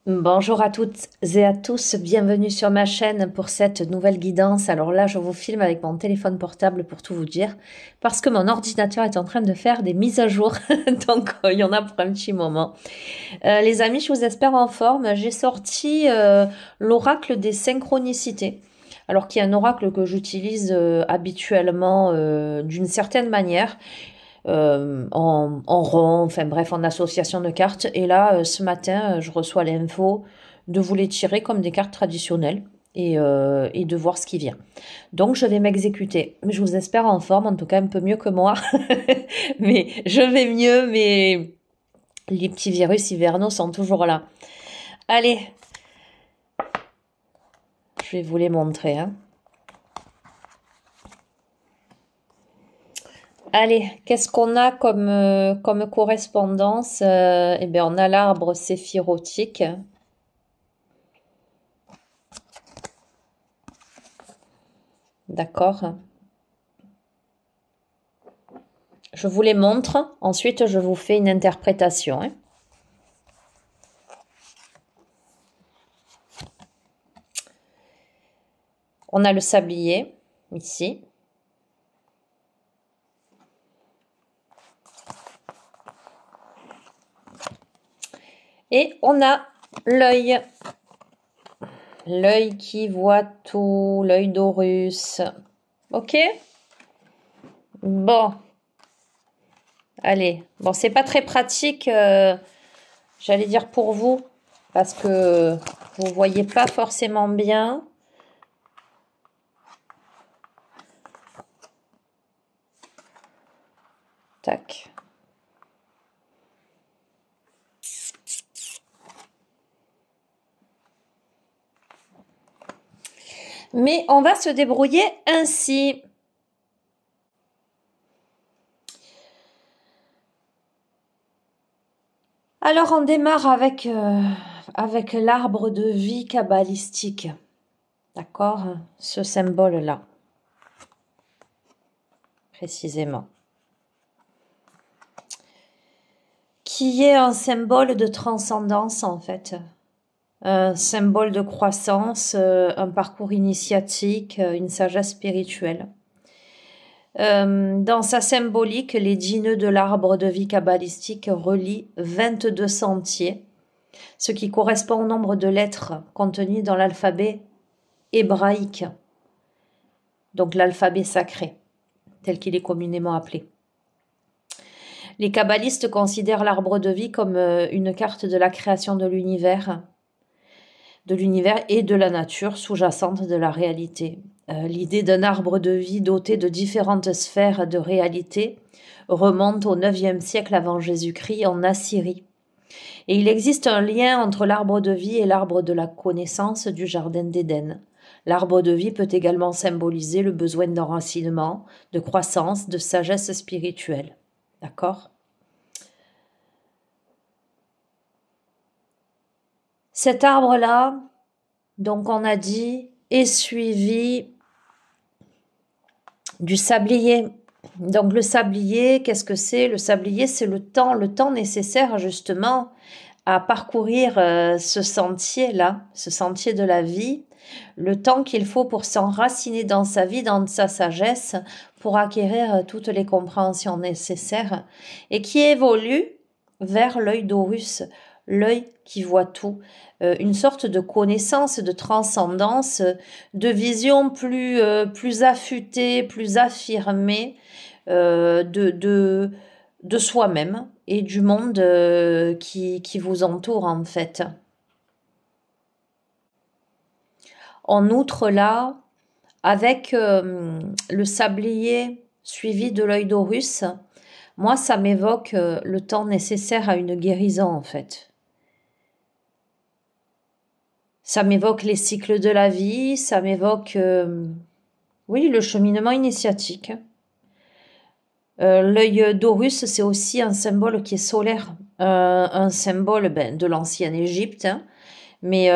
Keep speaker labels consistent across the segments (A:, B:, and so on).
A: Bonjour à toutes et à tous, bienvenue sur ma chaîne pour cette nouvelle guidance. Alors là, je vous filme avec mon téléphone portable pour tout vous dire, parce que mon ordinateur est en train de faire des mises à jour, donc il y en a pour un petit moment. Les amis, je vous espère en forme. J'ai sorti l'oracle des synchronicités, alors qui est un oracle que j'utilise habituellement d'une certaine manière en rond, enfin bref, en association de cartes. Et là, ce matin, je reçois l'info de vous les tirer comme des cartes traditionnelles et de voir ce qui vient. Donc, je vais m'exécuter. Je vous espère en forme, en tout cas un peu mieux que moi. Mais je vais mieux, mais les petits virus hivernaux sont toujours là. Allez, je vais vous les montrer, hein. Allez, qu'est-ce qu'on a comme correspondance? Eh bien, on a l'arbre séphirotique. D'accord. Je vous les montre. Ensuite, je vous fais une interprétation, hein. On a le sablier, ici. Et on a l'œil. L'œil qui voit tout, l'œil d'Horus. Ok? Bon. Allez. Bon, c'est pas très pratique, j'allais dire pour vous, parce que vous voyez pas forcément bien. Tac. Mais on va se débrouiller ainsi. Alors on démarre avec l'arbre de vie kabbalistique. D'accord? Ce symbole-là. Précisément. Qui est un symbole de transcendance en fait. Un symbole de croissance, un parcours initiatique, une sagesse spirituelle. Dans sa symbolique, les 10 nœuds de l'arbre de vie kabbalistique relient 22 sentiers, ce qui correspond au nombre de lettres contenues dans l'alphabet hébraïque, donc l'alphabet sacré, tel qu'il est communément appelé. Les kabbalistes considèrent l'arbre de vie comme une carte de la création de l'univers et de la nature sous-jacente de la réalité. L'idée d'un arbre de vie doté de différentes sphères de réalité remonte au IXe siècle avant Jésus-Christ en Assyrie. Et il existe un lien entre l'arbre de vie et l'arbre de la connaissance du jardin d'Éden. L'arbre de vie peut également symboliser le besoin d'enracinement, de croissance, de sagesse spirituelle. D'accord ? Cet arbre-là, donc on a dit, est suivi du sablier. Donc le sablier, qu'est-ce que c'est? Le sablier, c'est le temps nécessaire justement à parcourir ce sentier-là, ce sentier de la vie, le temps qu'il faut pour s'enraciner dans sa vie, dans sa sagesse, pour acquérir toutes les compréhensions nécessaires et qui évolue vers l'œil d'Horus, l'œil qui voit tout, une sorte de connaissance, de transcendance, de vision plus affûtée, plus affirmée de soi-même et du monde qui vous entoure en fait. En outre là, avec le sablier suivi de l'œil d'Horus, moi ça m'évoque le temps nécessaire à une guérison en fait. Ça m'évoque les cycles de la vie, ça m'évoque, oui, le cheminement initiatique. L'œil d'Horus, c'est aussi un symbole qui est solaire, un symbole de l'ancienne Égypte, hein, mais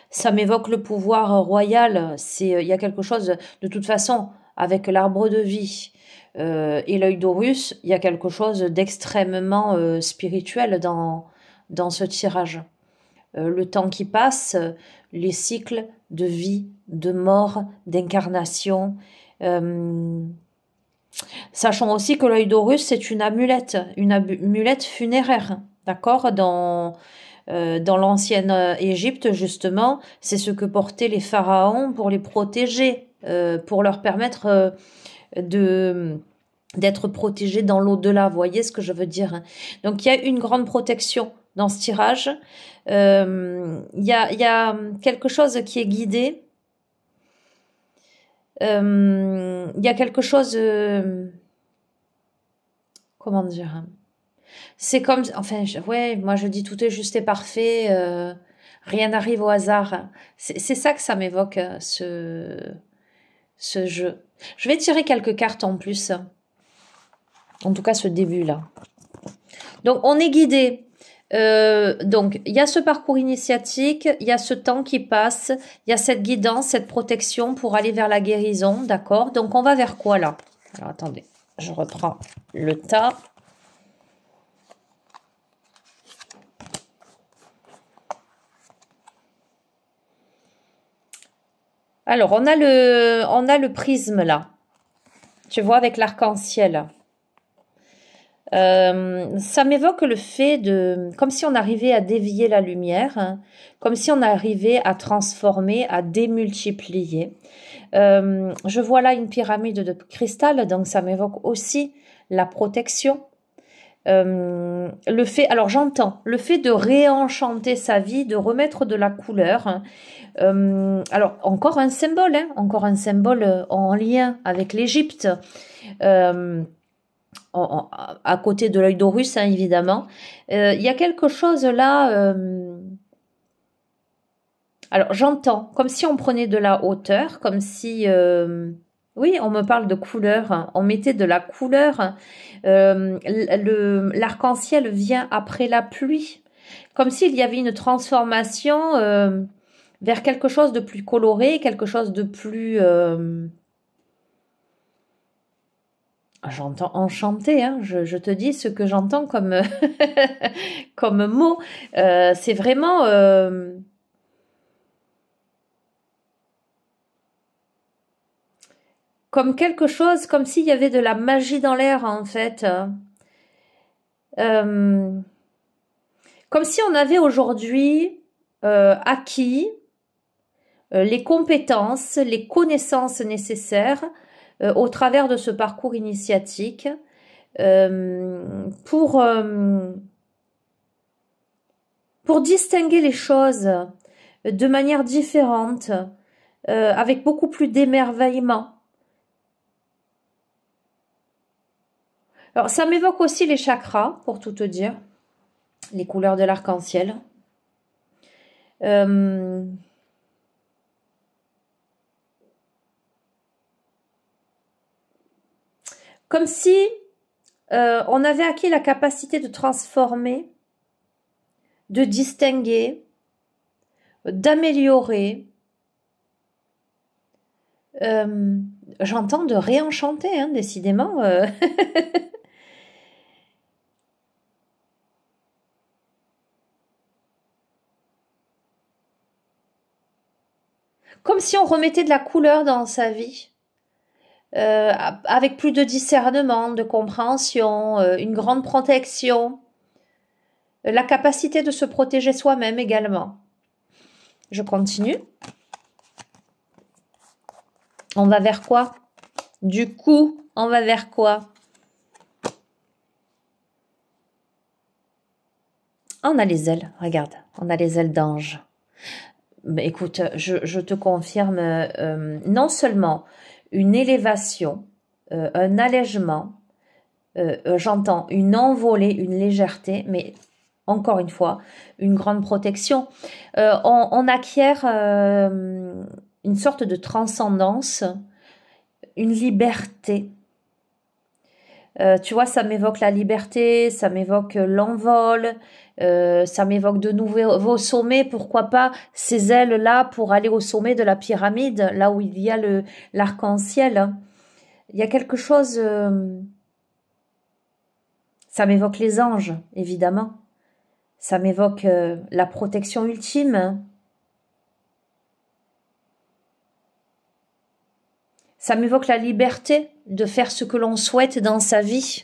A: ça m'évoque le pouvoir royal. Il y a quelque chose, de toute façon, avec l'arbre de vie et l'œil d'Horus, il y a quelque chose d'extrêmement spirituel dans ce tirage. Le temps qui passe, les cycles de vie, de mort, d'incarnation. Sachant aussi que l'œil d'Horus, c'est une amulette funéraire, d'accord? Dans l'ancienne Égypte, justement, c'est ce que portaient les pharaons pour les protéger, pour leur permettre d'être protégés dans l'au-delà. Vous voyez ce que je veux dire, hein? Donc, il y a une grande protection dans ce tirage. Il y a quelque chose qui est guidé. Il y a quelque chose... comment dire? C'est comme... Enfin, ouais, moi je dis tout est juste et parfait. Rien n'arrive au hasard. C'est ça que ça m'évoque, ce jeu. Je vais tirer quelques cartes en plus. En tout cas, ce début-là. Donc, on est guidé. Donc, il y a ce parcours initiatique, il y a ce temps qui passe, il y a cette guidance, cette protection pour aller vers la guérison, d'accord? Donc, on va vers quoi, là? Alors, attendez, je reprends le tas. Alors, on a le prisme, là. Tu vois, avec l'arc-en-ciel. Ça m'évoque le fait de... Comme si on arrivait à dévier la lumière, hein, comme si on arrivait à transformer, à démultiplier. Je vois là une pyramide de cristal, donc ça m'évoque aussi la protection. Le fait... Alors j'entends, le fait de réenchanter sa vie, de remettre de la couleur. Hein, alors encore un symbole en lien avec l'Égypte. À côté de l'œil d'Horus, hein, évidemment. Il y a quelque chose là... alors, j'entends, comme si on prenait de la hauteur, comme si... oui, on me parle de couleur, hein, on mettait de la couleur. L'arc-en-ciel vient après la pluie. Comme s'il y avait une transformation vers quelque chose de plus coloré, quelque chose de plus... J'entends enchanté, hein. Je te dis ce que j'entends comme, comme mot. C'est vraiment... comme quelque chose, comme s'il y avait de la magie dans l'air, en fait. Comme si on avait aujourd'hui acquis les compétences, les connaissances nécessaires au travers de ce parcours initiatique pour distinguer les choses de manière différente, avec beaucoup plus d'émerveillement. Alors, ça m'évoque aussi les chakras, pour tout te dire, les couleurs de l'arc-en-ciel. Comme si on avait acquis la capacité de transformer, de distinguer, d'améliorer. J'entends de réenchanter, hein, décidément. Comme si on remettait de la couleur dans sa vie. Avec plus de discernement, de compréhension, une grande protection, la capacité de se protéger soi-même également. Je continue. On va vers quoi? Du coup, on va vers quoi? On a les ailes, regarde, on a les ailes d'ange. Mais écoute, je te confirme non seulement une élévation, un allègement, j'entends une envolée, une légèreté, mais encore une fois, une grande protection. On acquiert une sorte de transcendance, une liberté. Tu vois, ça m'évoque la liberté, ça m'évoque l'envol, ça m'évoque de nouveaux sommets, pourquoi pas ces ailes-là pour aller au sommet de la pyramide, là où il y a l'arc-en-ciel. Il y a quelque chose... ça m'évoque les anges, évidemment. Ça m'évoque la protection ultime. Ça m'évoque la liberté de faire ce que l'on souhaite dans sa vie.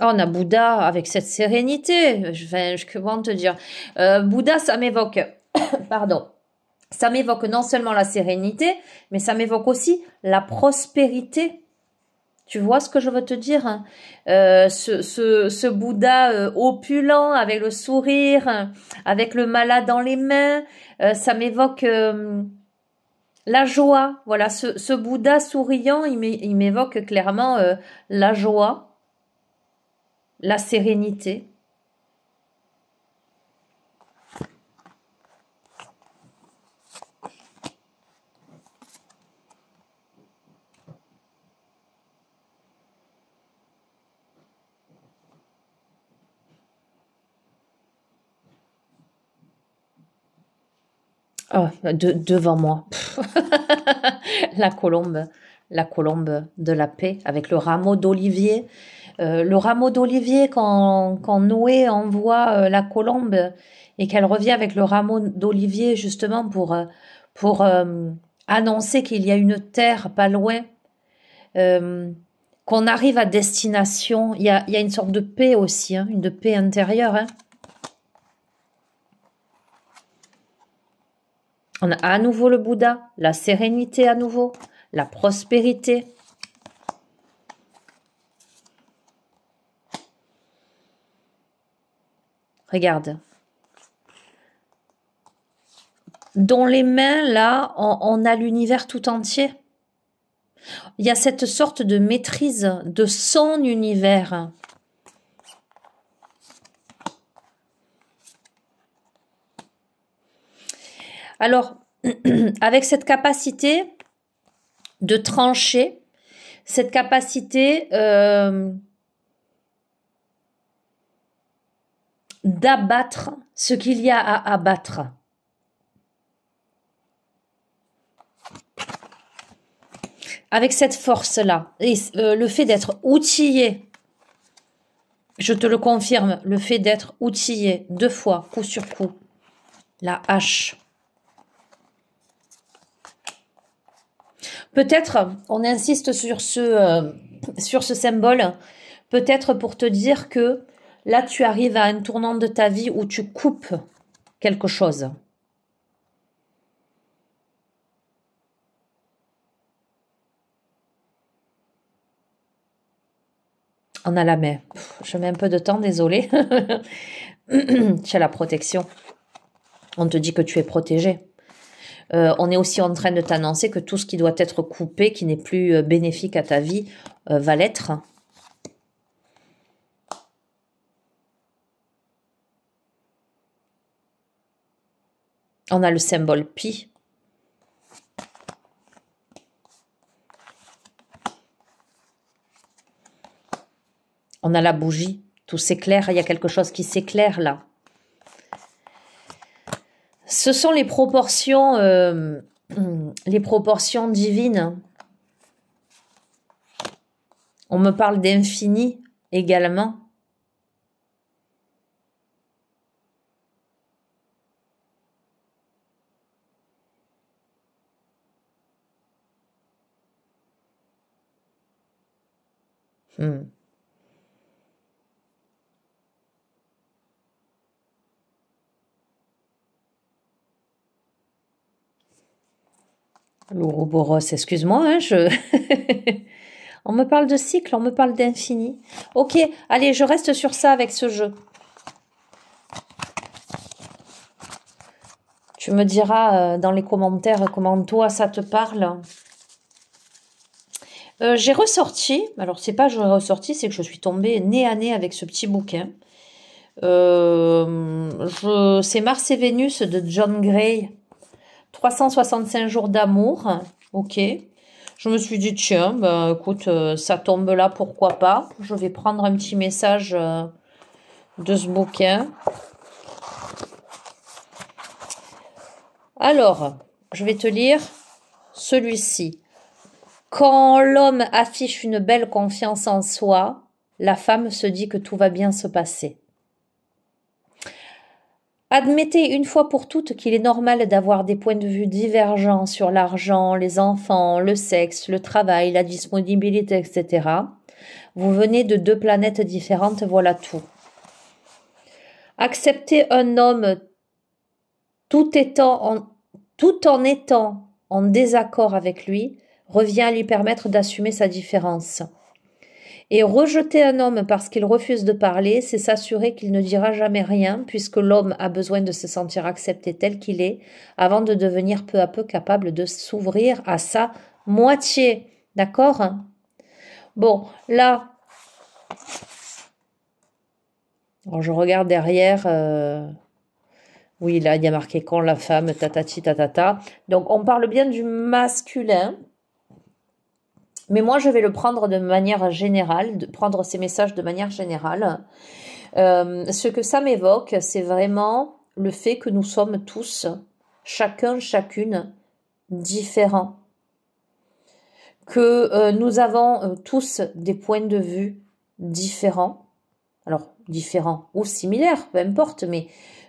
A: Oh, on a Bouddha avec cette sérénité. Comment te dire? Bouddha, ça m'évoque... Pardon. Ça m'évoque non seulement la sérénité, mais ça m'évoque aussi la prospérité. Tu vois ce que je veux te dire, hein? Ce Bouddha opulent, avec le sourire, avec le mala dans les mains, ça m'évoque la joie. Voilà, ce Bouddha souriant, il m'évoque clairement la joie, la sérénité. Oh, devant moi. La colombe de la paix avec le rameau d'olivier. Le rameau d'olivier, quand Noé envoie la colombe et qu'elle revient avec le rameau d'olivier justement pour annoncer qu'il y a une terre pas loin, qu'on arrive à destination. Il y a une sorte de paix aussi, hein, une paix intérieure, hein. On a à nouveau le Bouddha, la sérénité à nouveau, la prospérité. Regarde. Dans les mains, là, on a l'univers tout entier. Il y a cette sorte de maîtrise de son univers. Alors, avec cette capacité de trancher, cette capacité d'abattre ce qu'il y a à abattre. Avec cette force-là, et le fait d'être outillé, je te le confirme, le fait d'être outillé 2 fois, coup sur coup, la hache. Peut-être, on insiste sur ce symbole, peut-être pour te dire que là, tu arrives à un tournant de ta vie où tu coupes quelque chose. On a la main. Je mets un peu de temps, désolée. Tu as la protection. On te dit que tu es protégé. On est aussi en train de t'annoncer que tout ce qui doit être coupé, qui n'est plus bénéfique à ta vie, va l'être. On a le symbole pi. On a la bougie. Tout s'éclaire. Il y a quelque chose qui s'éclaire là. Ce sont les proportions divines. On me parle d'infini également. L'Ouroboros, excuse-moi, hein, on me parle de cycle, on me parle d'infini. Ok, allez, je reste sur ça avec ce jeu. Tu me diras dans les commentaires comment toi ça te parle. J'ai ressorti, alors c'est pas que j'ai ressorti, c'est que je suis tombée nez à nez avec ce petit bouquin. C'est Mars et Vénus de John Gray. 365 jours d'amour. Ok. Je me suis dit, tiens, bah, écoute, ça tombe là, pourquoi pas. Je vais prendre un petit message de ce bouquin. Alors, je vais te lire celui-ci. Quand l'homme affiche une belle confiance en soi, la femme se dit que tout va bien se passer. Admettez une fois pour toutes qu'il est normal d'avoir des points de vue divergents sur l'argent, les enfants, le sexe, le travail, la disponibilité, etc. Vous venez de deux planètes différentes, voilà tout. Accepter un homme tout en étant en désaccord avec lui revient à lui permettre d'assumer sa différence. Et rejeter un homme parce qu'il refuse de parler, c'est s'assurer qu'il ne dira jamais rien, puisque l'homme a besoin de se sentir accepté tel qu'il est, avant de devenir peu à peu capable de s'ouvrir à sa moitié. D'accord? Bon, là, alors je regarde derrière, oui, là, il y a marqué quand la femme, tatati, tatata. Donc, on parle bien du masculin. Mais moi, je vais le prendre de manière générale, de prendre ces messages de manière générale. Ce que ça m'évoque, c'est vraiment le fait que nous sommes tous, chacun, chacune, différents. Que nous avons tous des points de vue différents. Alors, différents ou similaires, peu importe, mais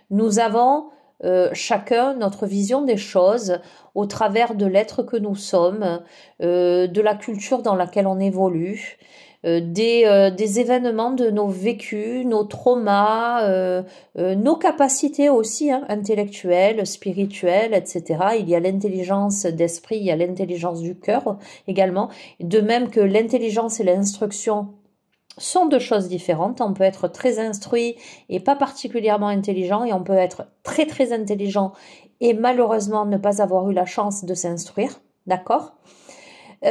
A: nous avons chacun notre vision des choses au travers de l'être que nous sommes, de la culture dans laquelle on évolue, des événements de nos vécus, nos traumas, nos capacités aussi intellectuelles, spirituelles, etc. Il y a l'intelligence d'esprit, il y a l'intelligence du cœur également, de même que l'intelligence et l'instruction sont deux choses différentes. On peut être très instruit et pas particulièrement intelligent, et on peut être très très intelligent et malheureusement ne pas avoir eu la chance de s'instruire. D'accord? On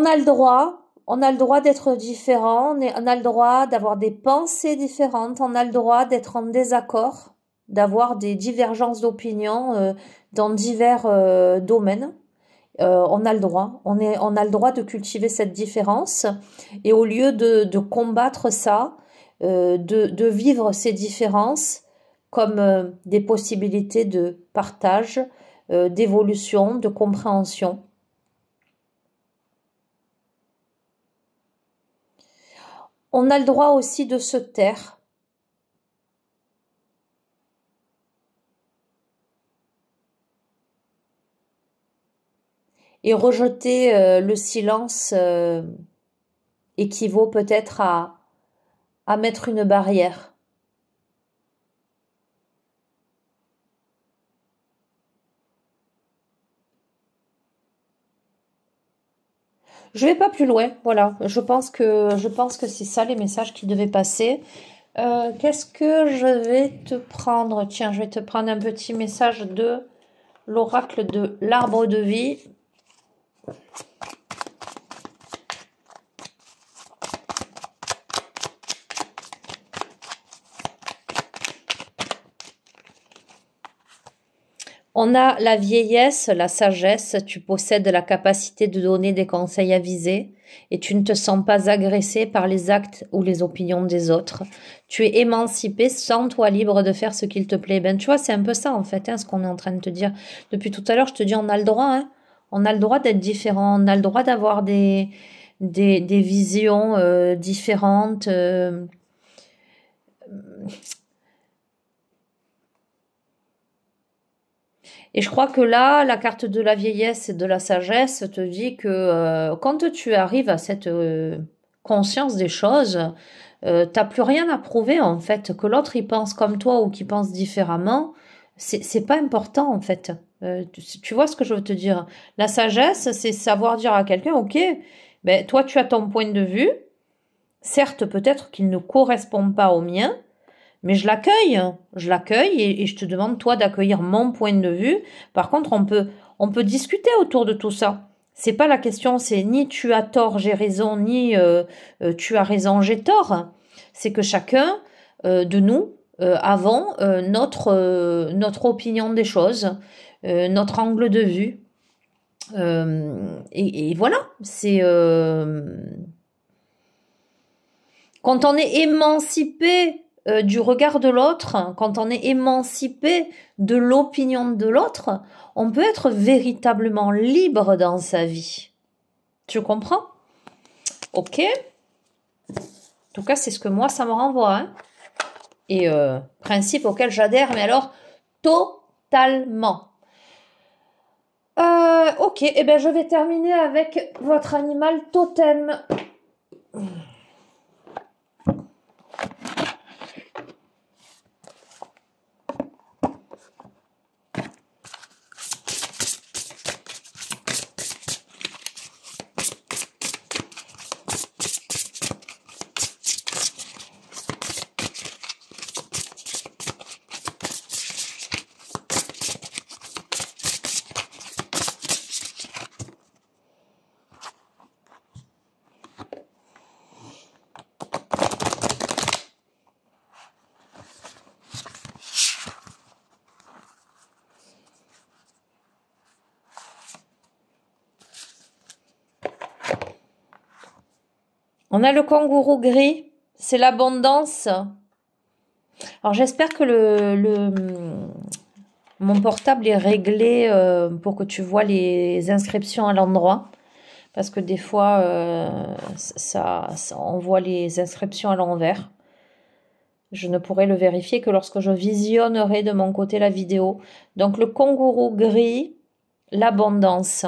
A: a le droit d'être différent, on a le droit d'avoir des pensées différentes, on a le droit d'être en désaccord, d'avoir des divergences d'opinion dans divers domaines. On a le droit, on a le droit de cultiver cette différence, et au lieu de combattre ça, de vivre ces différences comme des possibilités de partage, d'évolution, de compréhension. On a le droit aussi de se taire. Et rejeter le silence équivaut peut-être à mettre une barrière. Je vais pas plus loin, voilà. Je pense que c'est ça les messages qui devaient passer. Qu'est-ce que je vais te prendre? Tiens, je vais te prendre un petit message de l'oracle de l'arbre de vie. On a la vieillesse, la sagesse, tu possèdes la capacité de donner des conseils avisés et tu ne te sens pas agressé par les actes ou les opinions des autres. Tu es émancipé, sens-toi libre de faire ce qu'il te plaît. Ben, tu vois, c'est un peu ça en fait, ce qu'on est en train de te dire. Depuis tout à l'heure, je te dis, on a le droit, on a le droit d'être différent, on a le droit d'avoir des visions différentes. Et je crois que là, la carte de la vieillesse et de la sagesse te dit que quand tu arrives à cette conscience des choses, t'as plus rien à prouver en fait. Que l'autre il pense comme toi ou qu'il pense différemment, c'est pas important en fait. Tu vois ce que je veux te dire? La sagesse, c'est savoir dire à quelqu'un, ok, ben toi tu as ton point de vue, certes peut-être qu'il ne correspond pas au mien, mais je l'accueille et je te demande toi d'accueillir mon point de vue. Par contre, on peut discuter autour de tout ça. C'est pas la question, c'est ni tu as tort, j'ai raison, ni tu as raison, j'ai tort. C'est que chacun de nous avons notre opinion des choses, notre angle de vue. Et voilà, c'est quand on est émancipé du regard de l'autre, quand on est émancipé de l'opinion de l'autre, on peut être véritablement libre dans sa vie. Tu comprends? Ok. En tout cas, c'est ce que moi, ça me renvoie. Hein. Et principe auquel j'adhère, mais alors totalement. Ok, et ben je vais terminer avec votre animal totem. On a le kangourou gris, c'est l'abondance. Alors j'espère que mon portable est réglé pour que tu vois les inscriptions à l'endroit. Parce que des fois, on voit les inscriptions à l'envers. Je ne pourrai le vérifier que lorsque je visionnerai de mon côté la vidéo. Donc le kangourou gris, l'abondance.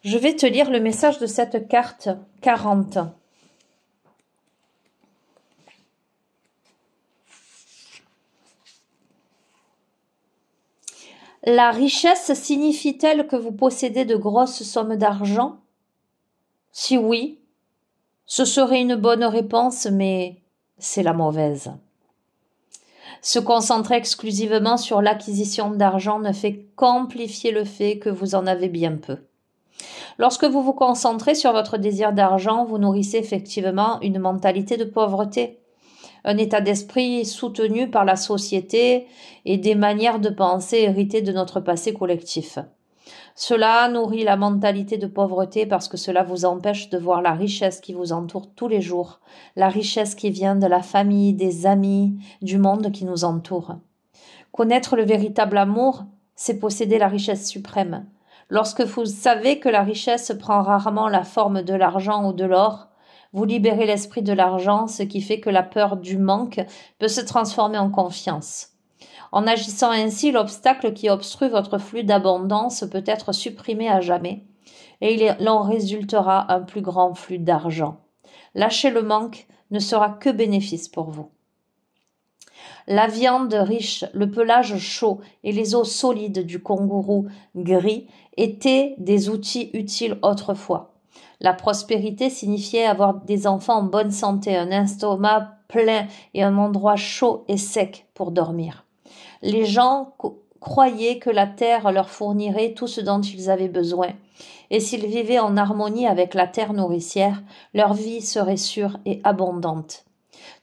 A: Je vais te lire le message de cette carte 40. La richesse signifie-t-elle que vous possédez de grosses sommes d'argent? Si oui, ce serait une bonne réponse, mais c'est la mauvaise. Se concentrer exclusivement sur l'acquisition d'argent ne fait qu'amplifier le fait que vous en avez bien peu. Lorsque vous vous concentrez sur votre désir d'argent, vous nourrissez effectivement une mentalité de pauvreté, un état d'esprit soutenu par la société et des manières de penser héritées de notre passé collectif. Cela nourrit la mentalité de pauvreté parce que cela vous empêche de voir la richesse qui vous entoure tous les jours, la richesse qui vient de la famille, des amis, du monde qui nous entoure. Connaître le véritable amour, c'est posséder la richesse suprême. Lorsque vous savez que la richesse prend rarement la forme de l'argent ou de l'or, vous libérez l'esprit de l'argent, ce qui fait que la peur du manque peut se transformer en confiance. En agissant ainsi, l'obstacle qui obstrue votre flux d'abondance peut être supprimé à jamais, et il en résultera un plus grand flux d'argent. Lâcher le manque ne sera que bénéfice pour vous. La viande riche, le pelage chaud et les os solides du kangourou gris étaient des outils utiles autrefois. La prospérité signifiait avoir des enfants en bonne santé, un estomac plein et un endroit chaud et sec pour dormir. Les gens croyaient que la terre leur fournirait tout ce dont ils avaient besoin, et s'ils vivaient en harmonie avec la terre nourricière, leur vie serait sûre et abondante.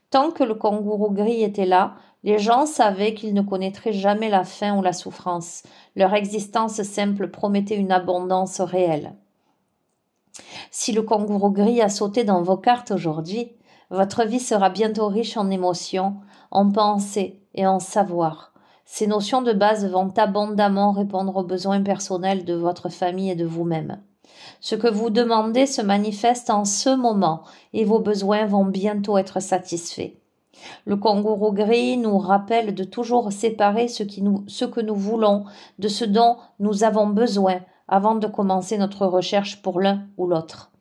A: Tant que le kangourou gris était là, les gens savaient qu'ils ne connaîtraient jamais la faim ou la souffrance. Leur existence simple promettait une abondance réelle. Si le kangourou gris a sauté dans vos cartes aujourd'hui, votre vie sera bientôt riche en émotions, en pensées et en savoir. Ces notions de base vont abondamment répondre aux besoins personnels de votre famille et de vous-même. Ce que vous demandez se manifeste en ce moment et vos besoins vont bientôt être satisfaits. Le kangourou gris nous rappelle de toujours séparer ce que nous voulons de ce dont nous avons besoin avant de commencer notre recherche pour l'un ou l'autre.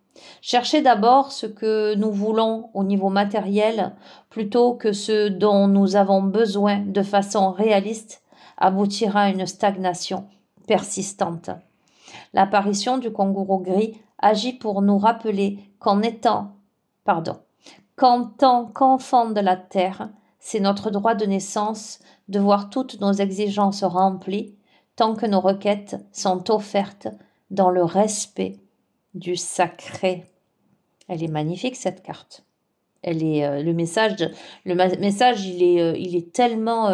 A: Cherchez d'abord ce que nous voulons au niveau matériel plutôt que ce dont nous avons besoin de façon réaliste aboutira à une stagnation persistante. L'apparition du kangourou gris agit pour nous rappeler qu'en tant qu'enfant de la terre, c'est notre droit de naissance de voir toutes nos exigences remplies tant que nos requêtes sont offertes dans le respect du sacré. Elle est magnifique cette carte. Elle est le message, il est tellement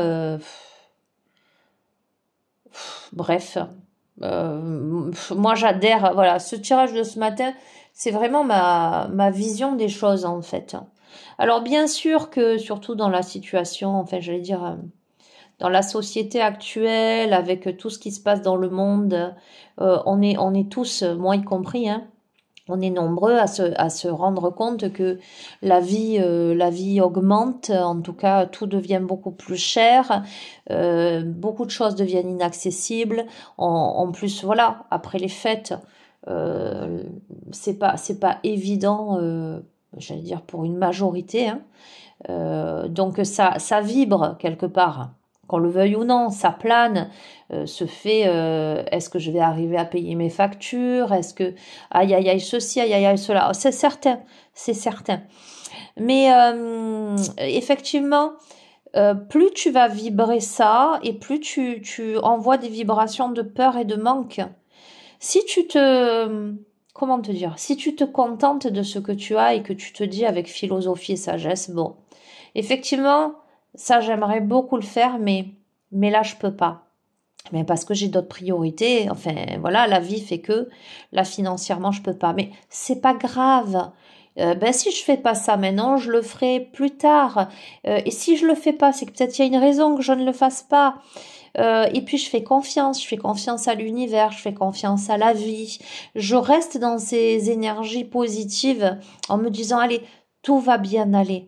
A: bref. Moi j'adhère. Voilà, ce tirage de ce matin, C'est vraiment ma vision des choses, en fait. Alors, bien sûr que, surtout dans la situation, enfin, j'allais dire, dans la société actuelle, avec tout ce qui se passe dans le monde, on est tous, moi y compris, hein, on est nombreux à se rendre compte que la vie augmente, en tout cas tout devient beaucoup plus cher, beaucoup de choses deviennent inaccessibles. En plus, voilà, après les fêtes, euh, c'est pas évident, j'allais dire pour une majorité, hein. Donc ça vibre quelque part. Qu'on le veuille ou non, ça plane, se fait, est-ce que je vais arriver à payer mes factures? Est-ce que, aïe aïe aïe ceci, aïe aïe aïe cela? Oh, c'est certain, c'est certain. Mais effectivement, plus tu vas vibrer ça et plus tu envoies des vibrations de peur et de manque. Si tu te, comment te dire, si tu te contentes de ce que tu as et que tu te dis avec philosophie et sagesse, bon, effectivement, ça j'aimerais beaucoup le faire, mais là je peux pas. Mais parce que j'ai d'autres priorités, enfin voilà, la vie fait que là financièrement je peux pas. Mais c'est pas grave. Ben si je fais pas ça maintenant, je le ferai plus tard. Et si je le fais pas, c'est que peut-être il y a une raison que je ne le fasse pas. Et puis je fais confiance à l'univers, je fais confiance à la vie. Je reste dans ces énergies positives en me disant allez, tout va bien aller.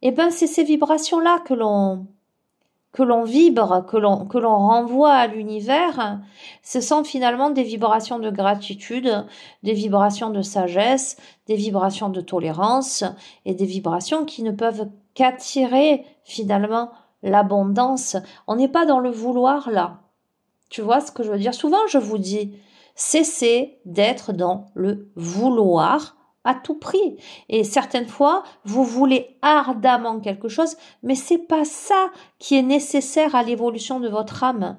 A: Et ben c'est ces vibrations-là que l'on vibre, que l'on renvoie à l'univers. Ce sont finalement des vibrations de gratitude, des vibrations de sagesse, des vibrations de tolérance et des vibrations qui ne peuvent qu'attirer finalement l'abondance. On n'est pas dans le vouloir là. Tu vois ce que je veux dire? Souvent je vous dis, cessez d'être dans le vouloir à tout prix. Et certaines fois, vous voulez ardemment quelque chose, mais c'est pas ça qui est nécessaire à l'évolution de votre âme.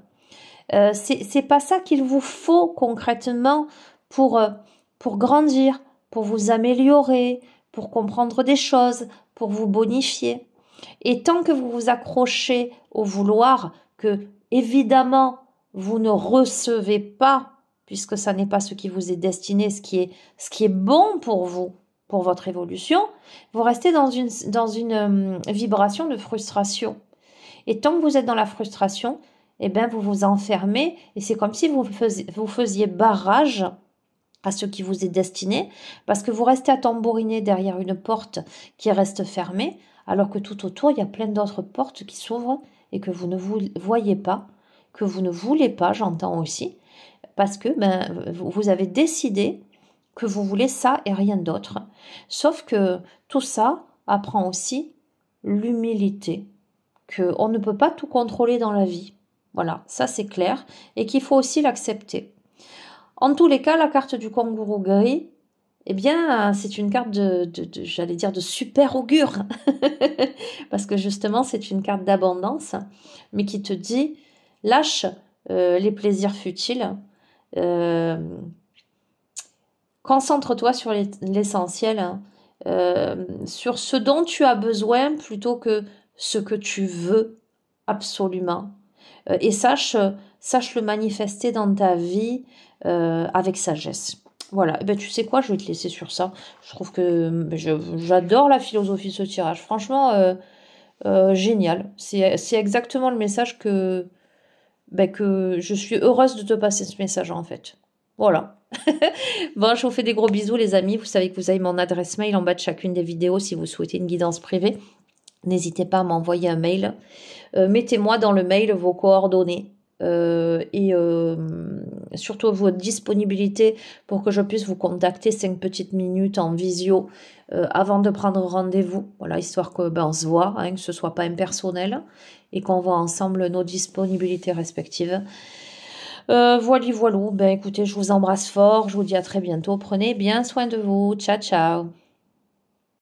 A: C'est pas ça qu'il vous faut concrètement pour grandir, pour vous améliorer, pour comprendre des choses, pour vous bonifier. Et tant que vous vous accrochez au vouloir, que évidemment vous ne recevez pas, puisque ça n'est pas ce qui vous est destiné, ce qui est bon pour vous, pour votre évolution, vous restez dans une vibration de frustration. Et tant que vous êtes dans la frustration, eh ben vous vous enfermez et c'est comme si vous faisiez barrage à ce qui vous est destiné, parce que vous restez à tambouriner derrière une porte qui reste fermée, alors que tout autour, il y a plein d'autres portes qui s'ouvrent et que vous ne voyez pas, que vous ne voulez pas, j'entends aussi, parce que vous avez décidé que vous voulez ça et rien d'autre. Sauf que tout ça apprend aussi l'humilité, qu'on ne peut pas tout contrôler dans la vie. Voilà, ça c'est clair, et qu'il faut aussi l'accepter. En tous les cas, la carte du kangourou gris, eh bien, c'est une carte j'allais dire, de super augure. Parce que justement, c'est une carte d'abondance, mais qui te dit, lâche les plaisirs futiles, concentre-toi sur l'essentiel, sur ce dont tu as besoin plutôt que ce que tu veux absolument. Et sache le manifester dans ta vie avec sagesse. Voilà, et ben tu sais quoi, je vais te laisser sur ça. Je trouve que j'adore la philosophie de ce tirage. Franchement, génial. C'est exactement le message que je suis heureuse de te passer ce message en fait. Voilà. Bon, je vous fais des gros bisous les amis. Vous savez que vous avez mon adresse mail en bas de chacune des vidéos si vous souhaitez une guidance privée. N'hésitez pas à m'envoyer un mail. Mettez-moi dans le mail vos coordonnées et surtout votre disponibilité pour que je puisse vous contacter 5 petites minutes en visio avant de prendre rendez-vous. Voilà, histoire que on se voit, hein, que ce soit pas impersonnel et qu'on voit ensemble nos disponibilités respectives. Voilà. Écoutez, je vous embrasse fort. Je vous dis à très bientôt. Prenez bien soin de vous. Ciao, ciao.